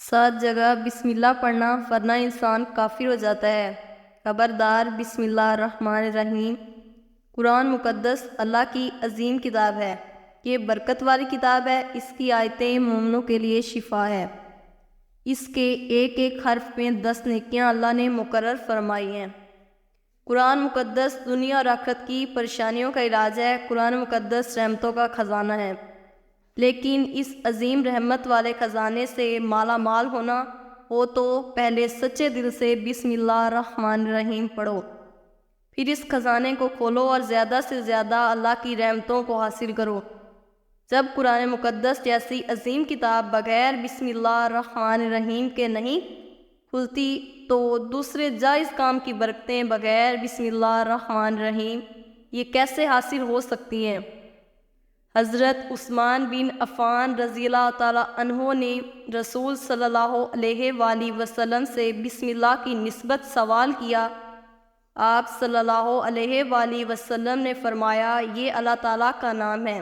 7 جگہ بسم اللہ پڑھنا ورنہ انسان کافر ہو جاتا ہے۔ خبردار، بسم اللہ الرحمن الرحیم۔ قرآن مقدس اللہ کی عظیم کتاب ہے۔ یہ برکت والی کتاب ہے۔ اس کی آیتیں مومنوں کے لیے شفا ہے۔ اس کے ایک ایک حرف میں 10 نیکیاں اللہ نے مقرر فرمائی ہیں۔ قرآن مقدس دنیا اور آخرت کی پریشانیوں کا علاج ہے۔ قرآن مقدس رحمتوں کا خزانہ ہے۔ لیکن اس عظیم رحمت والے خزانے سے مالا مال ہونا ہو تو پہلے سچے دل سے بسم اللہ الرحمن الرحیم پڑھو، پھر اس خزانے کو کھولو اور زیادہ سے زیادہ اللہ کی رحمتوں کو حاصل کرو۔ جب قرآن مقدس جیسی عظیم کتاب بغیر بسم اللہ الرحمن الرحیم کے نہیں کھلتی تو دوسرے جائز کام کی برکتیں بغیر بسم اللہ الرحمن الرحیم یہ کیسے حاصل ہو سکتی ہیں؟ حضرت عثمان بن عفان رضی اللہ تعالیٰ عنہ نے رسول صلی اللہ علیہ وآلہ وسلم سے بسم اللہ کی نسبت سوال کیا۔ آپ صلی اللہ علیہ وآلہ وسلم نے فرمایا، یہ اللہ تعالیٰ کا نام ہے،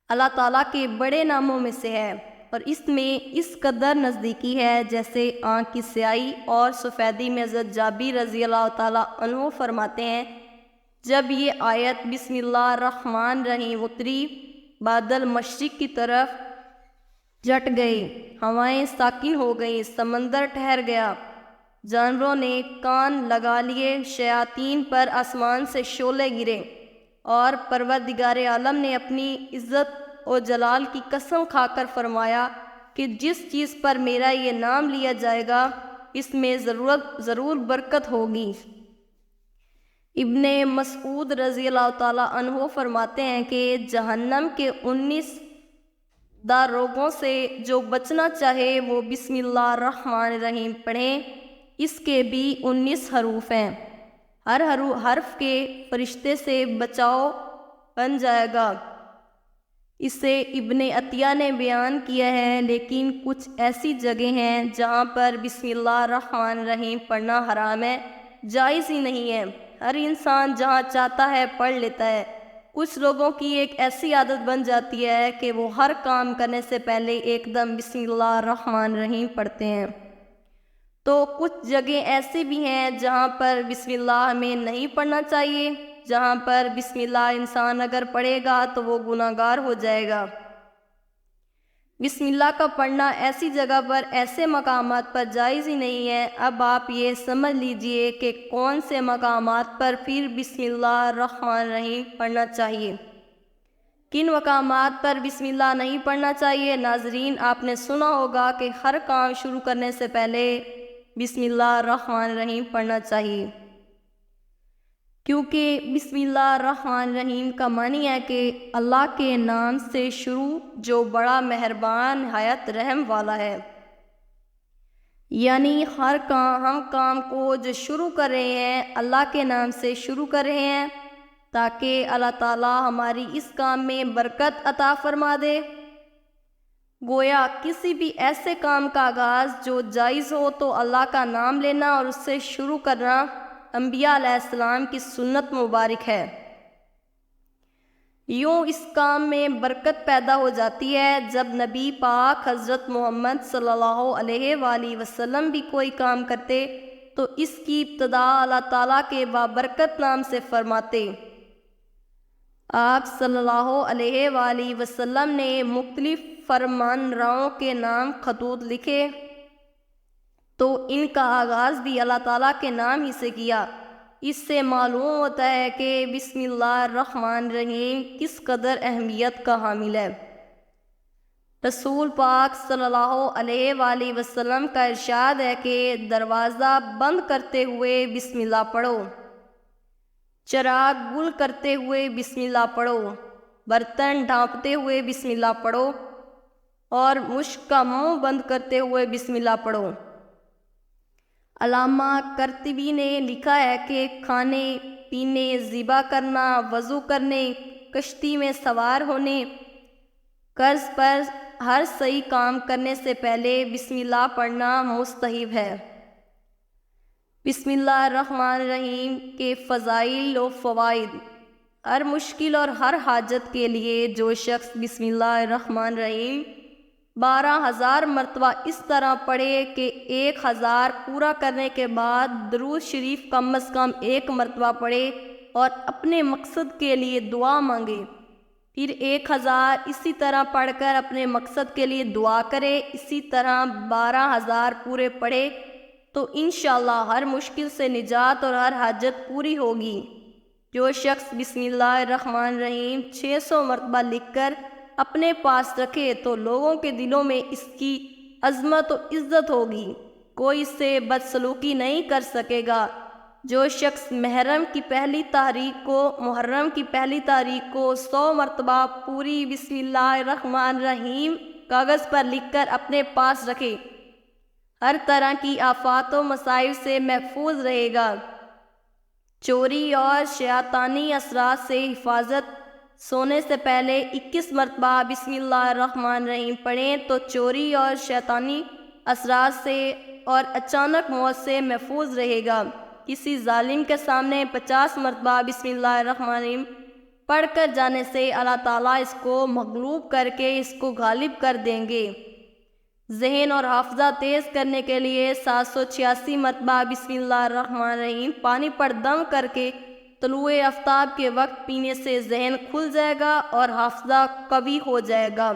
اللہ تعالیٰ کے بڑے ناموں میں سے ہے، اور اس میں اس قدر نزدیکی ہے جیسے آنکھ کی سیاہی اور سفیدی میں۔ حضرت جابر رضی اللہ تعالیٰ عنہ فرماتے ہیں، جب یہ آیت بسم اللہ الرحمن الرحیم اتری، بادل مشرق کی طرف جٹ گئے، ہوائیں ساکن ہو گئیں، سمندر ٹھہر گیا، جانوروں نے کان لگا لیے، شیاطین پر آسمان سے شعلے گرے، اور پروردگار عالم نے اپنی عزت و جلال کی قسم کھا کر فرمایا کہ جس چیز پر میرا یہ نام لیا جائے گا اس میں ضرور برکت ہوگی۔ ابن مسعود رضی اللہ تعالیٰ عنہ فرماتے ہیں کہ جہنم کے 19 داروغوں سے جو بچنا چاہے وہ بسم اللہ الرحمن الرحیم پڑھیں۔ اس کے بھی 19 حروف ہیں، ہر حرف کے فرشتے سے بچاؤ بن جائے گا۔ اسے ابن عطیہ نے بیان کیا ہے، لیکن کچھ ایسی جگہ ہیں جہاں پر بسم اللہ الرحمن الرحیم پڑھنا حرام ہے، جائز ہی نہیں ہے۔ ہر انسان جہاں چاہتا ہے پڑھ لیتا ہے۔ کچھ لوگوں کی ایک ایسی عادت بن جاتی ہے کہ وہ ہر کام کرنے سے پہلے ایک دم بسم اللہ الرحمن الرحیم پڑھتے ہیں۔ تو کچھ جگہ ایسی بھی ہیں جہاں پر بسم اللہ ہمیں نہیں پڑھنا چاہیے، جہاں پر بسم اللہ انسان اگر پڑھے گا تو وہ گناہ گار ہو جائے گا۔ بسم اللہ کا پڑھنا ایسی جگہ پر، ایسے مقامات پر جائز ہی نہیں ہے۔ اب آپ یہ سمجھ لیجئے کہ کون سے مقامات پر پھر بسم اللہ الرحمن الرحیم پڑھنا چاہیے، کن مقامات پر بسم اللہ نہیں پڑھنا چاہیے۔ ناظرین، آپ نے سنا ہوگا کہ ہر کام شروع کرنے سے پہلے بسم اللہ الرحمن الرحیم پڑھنا چاہیے، کیونکہ بسم اللہ الرحمن الرحیم کا معنی ہے کہ اللہ کے نام سے شروع جو بڑا مہربان نہایت رحم والا ہے۔ یعنی ہر کام کو جو شروع کر رہے ہیں اللہ کے نام سے شروع کر رہے ہیں تاکہ اللہ تعالی ہماری اس کام میں برکت عطا فرما دے۔ گویا کسی بھی ایسے کام کا آغاز جو جائز ہو تو اللہ کا نام لینا اور اس سے شروع کرنا انبیاء علیہ السلام کی سنت مبارک ہے۔ یوں اس کام میں برکت پیدا ہو جاتی ہے۔ جب نبی پاک حضرت محمد صلی اللہ علیہ وآلہ وسلم بھی کوئی کام کرتے تو اس کی ابتدا اللہ تعالیٰ کے بابرکت نام سے فرماتے۔ آپ صلی اللہ علیہ وآلہ وسلم نے مختلف فرمان راؤں کے نام خطوط لکھے تو ان کا آغاز بھی اللہ تعالیٰ کے نام ہی سے کیا۔ اس سے معلوم ہوتا ہے کہ بسم اللہ الرحمن الرحیم کس قدر اہمیت کا حامل ہے۔ رسول پاک صلی اللہ علیہ وآلہ وسلم کا ارشاد ہے کہ دروازہ بند کرتے ہوئے بسم اللہ پڑھو، چراغ گل کرتے ہوئے بسم اللہ پڑھو، برتن ڈھانپتے ہوئے بسم اللہ پڑھو، اور مشک کا منہ بند کرتے ہوئے بسم اللہ پڑھو۔ علامہ قرطبی نے لکھا ہے کہ کھانے پینے، ذبح کرنا، وضو کرنے، کشتی میں سوار ہونے، قرض پر ہر صحیح کام کرنے سے پہلے بسم اللہ پڑھنا مستحب ہے۔ بسم اللہ الرحمن الرحیم کے فضائل و فوائد۔ ہر مشکل اور ہر حاجت کے لیے جو شخص بسم اللہ الرحمن الرحیم 12,000 مرتبہ اس طرح پڑھے کہ 1,000 پورا کرنے کے بعد درود شریف کم از کم 1 مرتبہ پڑھے اور اپنے مقصد کے لیے دعا مانگے، پھر 1,000 اسی طرح پڑھ کر اپنے مقصد کے لیے دعا کرے، اسی طرح 12,000 پورے پڑھے تو انشاءاللہ ہر مشکل سے نجات اور ہر حاجت پوری ہوگی۔ جو شخص بسم اللہ الرحمن الرحیم 600 مرتبہ لکھ کر اپنے پاس رکھے تو لوگوں کے دلوں میں اس کی عظمت و عزت ہوگی، کوئی اس سے بدسلوکی نہیں کر سکے گا۔ جو شخص محرم کی پہلی تاریخ کو 100 مرتبہ پوری بسم اللہ الرحمن الرحیم کاغذ پر لکھ کر اپنے پاس رکھے، ہر طرح کی آفات و مصائب سے محفوظ رہے گا۔ چوری اور شیطانی اثرات سے حفاظت، سونے سے پہلے 21 مرتبہ بسم اللہ الرحمن الرحیم پڑھیں تو چوری اور شیطانی اثرات سے اور اچانک موت سے محفوظ رہے گا۔ کسی ظالم کے سامنے 50 مرتبہ بسم اللہ الرحمن الرحیم پڑھ کر جانے سے اللہ تعالیٰ اس کو مغلوب کر کے اس کو غالب کر دیں گے۔ ذہن اور حافظہ تیز کرنے کے لیے 786 مرتبہ بسم اللہ الرحمن الرحیم پانی پر دم کر کے طلوع آفتاب کے وقت پینے سے ذہن کھل جائے گا اور حافظہ قوی ہو جائے گا۔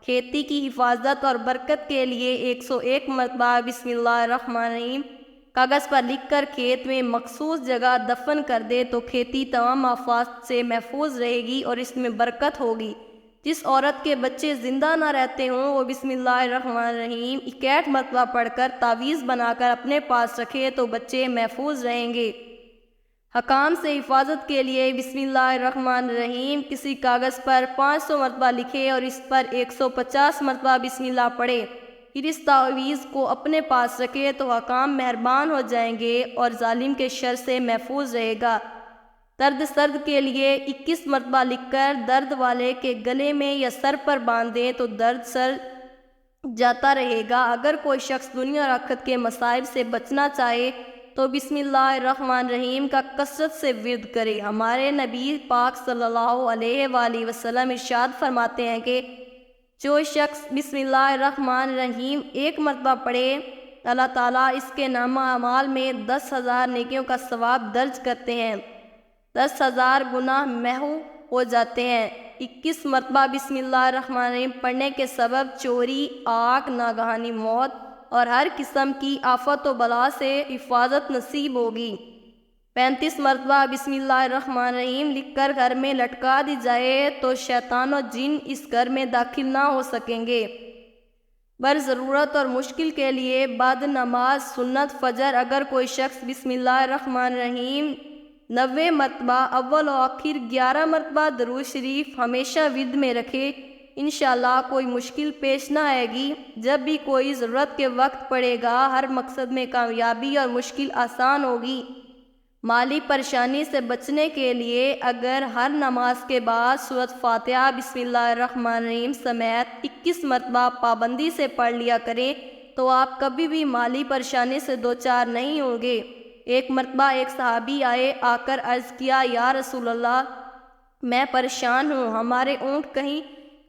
کھیتی کی حفاظت اور برکت کے لیے 101 مرتبہ بسم اللہ الرحمن الرحیم کاغذ پر لکھ کر کھیت میں مخصوص جگہ دفن کر دے تو کھیتی تمام آفات سے محفوظ رہے گی اور اس میں برکت ہوگی۔ جس عورت کے بچے زندہ نہ رہتے ہوں وہ بسم اللہ الرحمن الرحیم 61 مرتبہ پڑھ کر تعویذ بنا کر اپنے پاس رکھے تو بچے محفوظ رہیں گے۔ حکام سے حفاظت کے لیے بسم اللہ الرحمن الرحیم کسی کاغذ پر 500 مرتبہ لکھے اور اس پر 150 مرتبہ بسم اللہ پڑھے، پھر اس تعویذ کو اپنے پاس رکھے تو حکام مہربان ہو جائیں گے اور ظالم کے شر سے محفوظ رہے گا۔ درد سرد کے لیے 21 مرتبہ لکھ کر درد والے کے گلے میں یا سر پر باندھ دیں تو درد سر جاتا رہے گا۔ اگر کوئی شخص دنیا اور آخرت کے مصائب سے بچنا چاہے تو بسم اللہ الرحمن الرحیم کا کثرت سے ورد کرے۔ ہمارے نبی پاک صلی اللہ علیہ وآلہ وسلم ارشاد فرماتے ہیں کہ جو شخص بسم اللہ الرحمن الرحیم 1 مرتبہ پڑھے اللہ تعالیٰ اس کے نامہ اعمال میں 10,000 نیکیوں کا ثواب درج کرتے ہیں، 10,000 گناہ محو ہو جاتے ہیں۔ 21 مرتبہ بسم اللہ الرحمن الرحیم پڑھنے کے سبب چوری، آگ، ناگہانی موت اور ہر قسم کی آفت و بلا سے حفاظت نصیب ہوگی۔ 35 مرتبہ بسم اللہ الرحمن الرحیم لکھ کر گھر میں لٹکا دی جائے تو شیطان و جن اس گھر میں داخل نہ ہو سکیں گے۔ بر ضرورت اور مشکل کے لیے بعد نماز سنت فجر اگر کوئی شخص بسم اللہ الرحمن الرحیم 90 مرتبہ اول و آخر 11 مرتبہ درود شریف ہمیشہ ورد میں رکھے انشاءاللہ کوئی مشکل پیش نہ آئے گی۔ جب بھی کوئی ضرورت کے وقت پڑے گا ہر مقصد میں کامیابی اور مشکل آسان ہوگی۔ مالی پریشانی سے بچنے کے لیے اگر ہر نماز کے بعد سورۃ فاتحہ بسم اللہ الرحمن الرحیم سمیت 21 مرتبہ پابندی سے پڑھ لیا کریں تو آپ کبھی بھی مالی پریشانی سے دوچار نہیں ہوں گے۔ ایک مرتبہ ایک صحابی آ کر عرض کیا، یا رسول اللہ میں پریشان ہوں، ہمارے اونٹ کہیں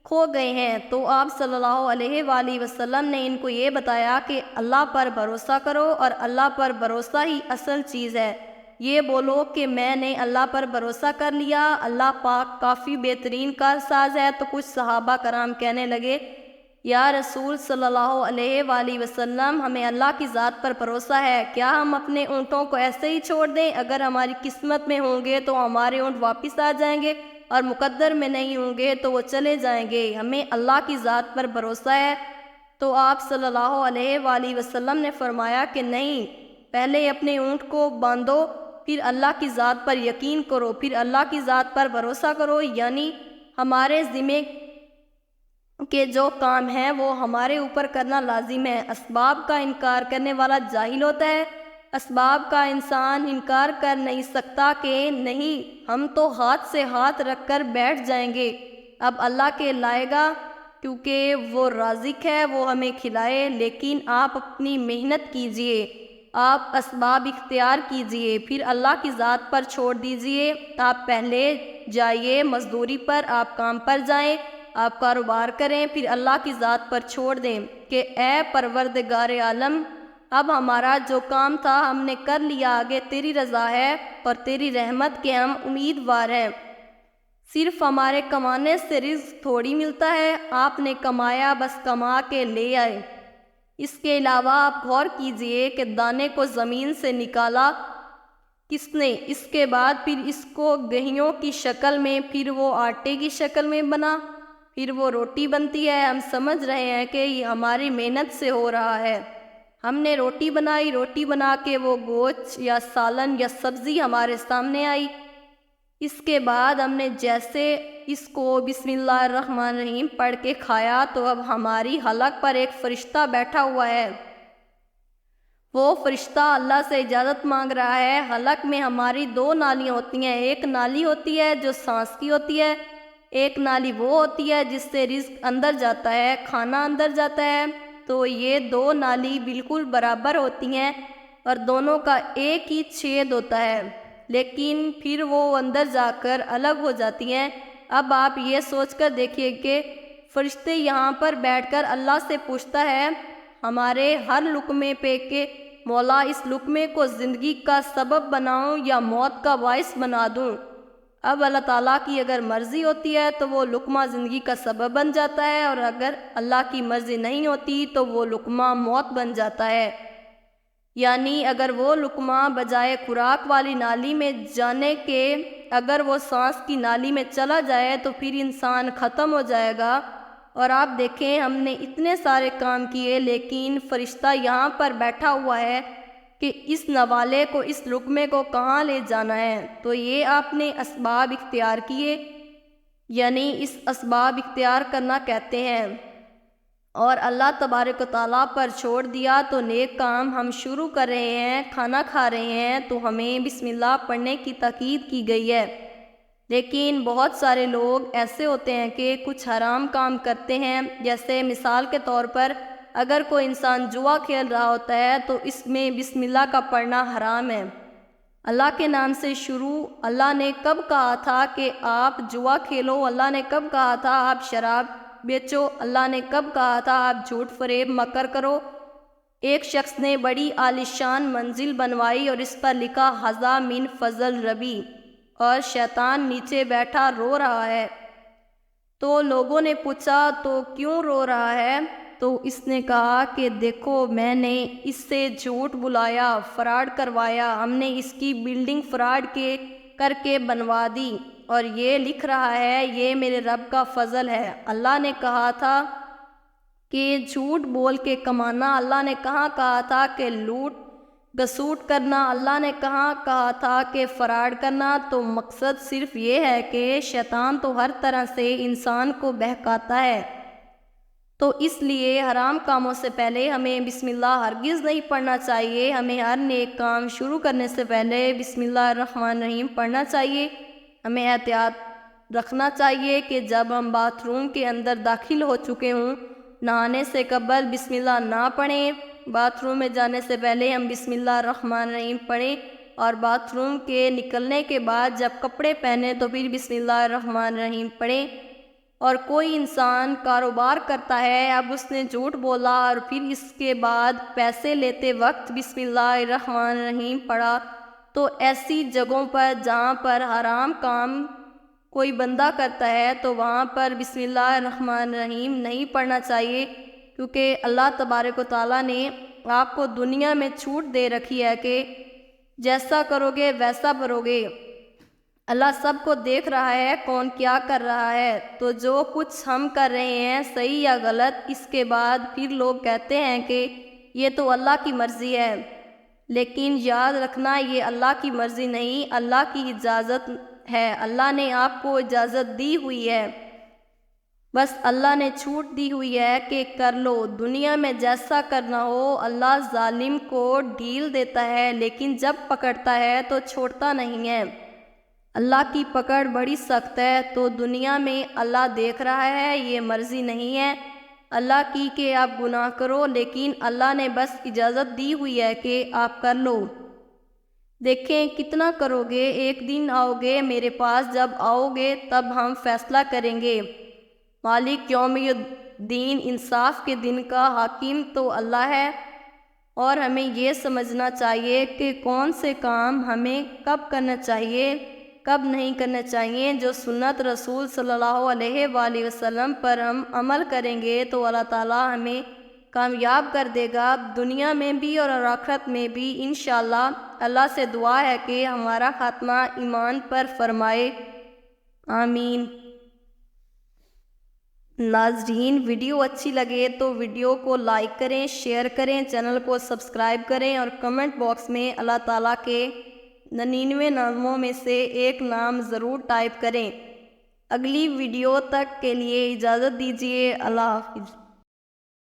کھو گئے ہیں۔ تو آپ صلی اللہ علیہ وآلہ وسلم نے ان کو یہ بتایا کہ اللہ پر بھروسہ کرو اور اللہ پر بھروسہ ہی اصل چیز ہے۔ یہ بولو کہ میں نے اللہ پر بھروسہ کر لیا، اللہ پاک کافی بہترین کارساز ہے۔ تو کچھ صحابہ کرام کہنے لگے، یا رسول صلی اللہ علیہ وآلہ وسلم ہمیں اللہ کی ذات پر بھروسہ ہے، کیا ہم اپنے اونٹوں کو ایسے ہی چھوڑ دیں؟ اگر ہماری قسمت میں ہوں گے تو ہمارے اونٹ واپس آ جائیں گے اور مقدر میں نہیں ہوں گے تو وہ چلے جائیں گے، ہمیں اللہ کی ذات پر بھروسہ ہے۔ تو آپ صلی اللہ علیہ وآلہ وسلم نے فرمایا کہ نہیں، پہلے اپنے اونٹ کو باندھو، پھر اللہ کی ذات پر یقین کرو، پھر اللہ کی ذات پر بھروسہ کرو، یعنی ہمارے ذمے کے جو کام ہیں وہ ہمارے اوپر کرنا لازم ہے۔ اسباب کا انکار کرنے والا جاہل ہوتا ہے، اسباب کا انسان انکار کر نہیں سکتا کہ نہیں ہم تو ہاتھ سے ہاتھ رکھ کر بیٹھ جائیں گے، اب اللہ کے لائے گا کیونکہ وہ رازق ہے، وہ ہمیں کھلائے۔ لیکن آپ اپنی محنت کیجئے، آپ اسباب اختیار کیجئے، پھر اللہ کی ذات پر چھوڑ دیجئے۔ آپ پہلے جائیے مزدوری پر، آپ کام پر جائیں، آپ کاروبار کریں، پھر اللہ کی ذات پر چھوڑ دیں کہ اے پروردگار عالم، اب ہمارا جو کام تھا ہم نے کر لیا، آگے تیری رضا ہے اور تیری رحمت کے ہم امیدوار ہیں۔ صرف ہمارے کمانے سے رزق تھوڑی ملتا ہے، آپ نے کمایا بس کما کے لے آئے۔ اس کے علاوہ آپ غور کیجئے کہ دانے کو زمین سے نکالا کس نے، اس کے بعد پھر اس کو گہیوں کی شکل میں، پھر وہ آٹے کی شکل میں بنا، پھر وہ روٹی بنتی ہے۔ ہم سمجھ رہے ہیں کہ یہ ہماری محنت سے ہو رہا ہے۔ ہم نے روٹی بنائی، روٹی بنا کے وہ گوشت یا سالن یا سبزی ہمارے سامنے آئی۔ اس کے بعد ہم نے جیسے اس کو بسم اللہ الرحمن الرحیم پڑھ کے کھایا تو اب ہماری حلق پر ایک فرشتہ بیٹھا ہوا ہے۔ وہ فرشتہ اللہ سے اجازت مانگ رہا ہے۔ حلق میں ہماری دو نالیاں ہوتی ہیں، ایک نالی ہوتی ہے جو سانس کی ہوتی ہے، ایک نالی وہ ہوتی ہے جس سے رزق اندر جاتا ہے، کھانا اندر جاتا ہے۔ تو یہ دو نالی بالکل برابر ہوتی ہیں اور دونوں کا ایک ہی چھید ہوتا ہے، لیکن پھر وہ اندر جا کر الگ ہو جاتی ہیں۔ اب آپ یہ سوچ کر دیکھیے کہ فرشتے یہاں پر بیٹھ کر اللہ سے پوچھتا ہے ہمارے ہر لقمے پہ کہ مولا اس لقمے کو زندگی کا سبب بناؤں یا موت کا باعث بنا دوں۔ اب اللہ تعالیٰ کی اگر مرضی ہوتی ہے تو وہ لقمہ زندگی کا سبب بن جاتا ہے، اور اگر اللہ کی مرضی نہیں ہوتی تو وہ لقمہ موت بن جاتا ہے۔ یعنی اگر وہ لقمہ بجائے خوراک والی نالی میں جانے کے اگر وہ سانس کی نالی میں چلا جائے تو پھر انسان ختم ہو جائے گا۔ اور آپ دیکھیں ہم نے اتنے سارے کام کیے لیکن فرشتہ یہاں پر بیٹھا ہوا ہے کہ اس نوالے کو، اس لقمے کو کہاں لے جانا ہے۔ تو یہ آپ نے اسباب اختیار کیے، یعنی اس اسباب اختیار کرنا کہتے ہیں، اور اللہ تبارک و تعالیٰ پر چھوڑ دیا تو نیک کام ہم شروع کر رہے ہیں، کھانا کھا رہے ہیں تو ہمیں بسم اللہ پڑھنے کی تاکید کی گئی ہے۔ لیکن بہت سارے لوگ ایسے ہوتے ہیں کہ کچھ حرام کام کرتے ہیں، جیسے مثال کے طور پر اگر کوئی انسان جوا کھیل رہا ہوتا ہے تو اس میں بسم اللہ کا پڑھنا حرام ہے۔ اللہ کے نام سے شروع، اللہ نے کب کہا تھا کہ آپ جوا کھیلو؟ اللہ نے کب کہا تھا آپ شراب بیچو؟ اللہ نے کب کہا تھا آپ جھوٹ فریب مکر کرو؟ ایک شخص نے بڑی عالیشان منزل بنوائی اور اس پر لکھا ھذا من فضل ربی، اور شیطان نیچے بیٹھا رو رہا ہے۔ تو لوگوں نے پوچھا تو کیوں رو رہا ہے؟ تو اس نے کہا کہ دیکھو میں نے اس سے جھوٹ بلایا، فراڈ کروایا، ہم نے اس کی بلڈنگ فراڈ کر کے بنوا دی، اور یہ لکھ رہا ہے یہ میرے رب کا فضل ہے۔ اللہ نے کہا تھا کہ جھوٹ بول کے کمانا، اللہ نے کہاں کہا تھا کہ لوٹ گسوٹ کرنا، اللہ نے کہاں کہا تھا کہ فراڈ کرنا؟ تو مقصد صرف یہ ہے کہ شیطان تو ہر طرح سے انسان کو بہکاتا ہے، تو اس لیے حرام کاموں سے پہلے ہمیں بسم اللہ ہرگز نہیں پڑھنا چاہیے۔ ہمیں ہر نیک کام شروع کرنے سے پہلے بسم اللہ الرحمن الرحیم پڑھنا چاہیے۔ ہمیں احتیاط رکھنا چاہیے کہ جب ہم باتھ روم کے اندر داخل ہو چکے ہوں، نہانے سے قبل بسم اللہ نہ پڑھیں، باتھ روم میں جانے سے پہلے ہم بسم اللہ الرحمن الرحیم پڑھیں، اور باتھ روم کے نکلنے کے بعد جب کپڑے پہنیں تو پھر بسم اللہ الرحمن الرحیم پڑھیں۔ اور کوئی انسان کاروبار کرتا ہے، اب اس نے جھوٹ بولا اور پھر اس کے بعد پیسے لیتے وقت بسم اللہ الرحمن الرحیم پڑھا، تو ایسی جگہوں پر جہاں پر حرام کام کوئی بندہ کرتا ہے تو وہاں پر بسم اللہ الرحمن الرحیم نہیں پڑھنا چاہیے، کیونکہ اللہ تبارک و تعالیٰ نے آپ کو دنیا میں چھوٹ دے رکھی ہے کہ جیسا کرو گے ویسا بھرو گے۔ اللہ سب کو دیکھ رہا ہے کون کیا کر رہا ہے، تو جو کچھ ہم کر رہے ہیں صحیح یا غلط، اس کے بعد پھر لوگ کہتے ہیں کہ یہ تو اللہ کی مرضی ہے، لیکن یاد رکھنا یہ اللہ کی مرضی نہیں، اللہ کی اجازت ہے، اللہ نے آپ کو اجازت دی ہوئی ہے، بس اللہ نے چھوٹ دی ہوئی ہے کہ کر لو۔ دنیا میں جیسا کرنا ہو اللہ ظالم کو ڈھیل دیتا ہے، لیکن جب پکڑتا ہے تو چھوڑتا نہیں ہے۔ اللہ کی پکڑ بڑی سخت ہے، تو دنیا میں اللہ دیکھ رہا ہے، یہ مرضی نہیں ہے اللہ کی کہ آپ گناہ کرو، لیکن اللہ نے بس اجازت دی ہوئی ہے کہ آپ کر لو۔ دیکھیں کتنا کرو گے، ایک دن آؤ گے میرے پاس، جب آؤ گے تب ہم فیصلہ کریں گے، مالک یوم الدین، انصاف کے دن کا حاکم تو اللہ ہے، اور ہمیں یہ سمجھنا چاہیے کہ کون سے کام ہمیں کب کرنا چاہیے، کب نہیں کرنا چاہیے۔ جو سنت رسول صلی اللہ علیہ وآلہ وسلم پر ہم عمل کریں گے تو اللہ تعالیٰ ہمیں کامیاب کر دے گا، دنیا میں بھی اور آخرت میں بھی انشاءاللہ۔ اللہ سے دعا ہے کہ ہمارا خاتمہ ایمان پر فرمائے، آمین۔ ناظرین، ویڈیو اچھی لگے تو ویڈیو کو لائک کریں، شیئر کریں، چینل کو سبسکرائب کریں، اور کمنٹ باکس میں اللہ تعالیٰ کے 99 ناموں میں سے ایک نام ضرور ٹائپ کریں۔ اگلی ویڈیو تک کے لیے اجازت دیجیے، اللہ حافظ۔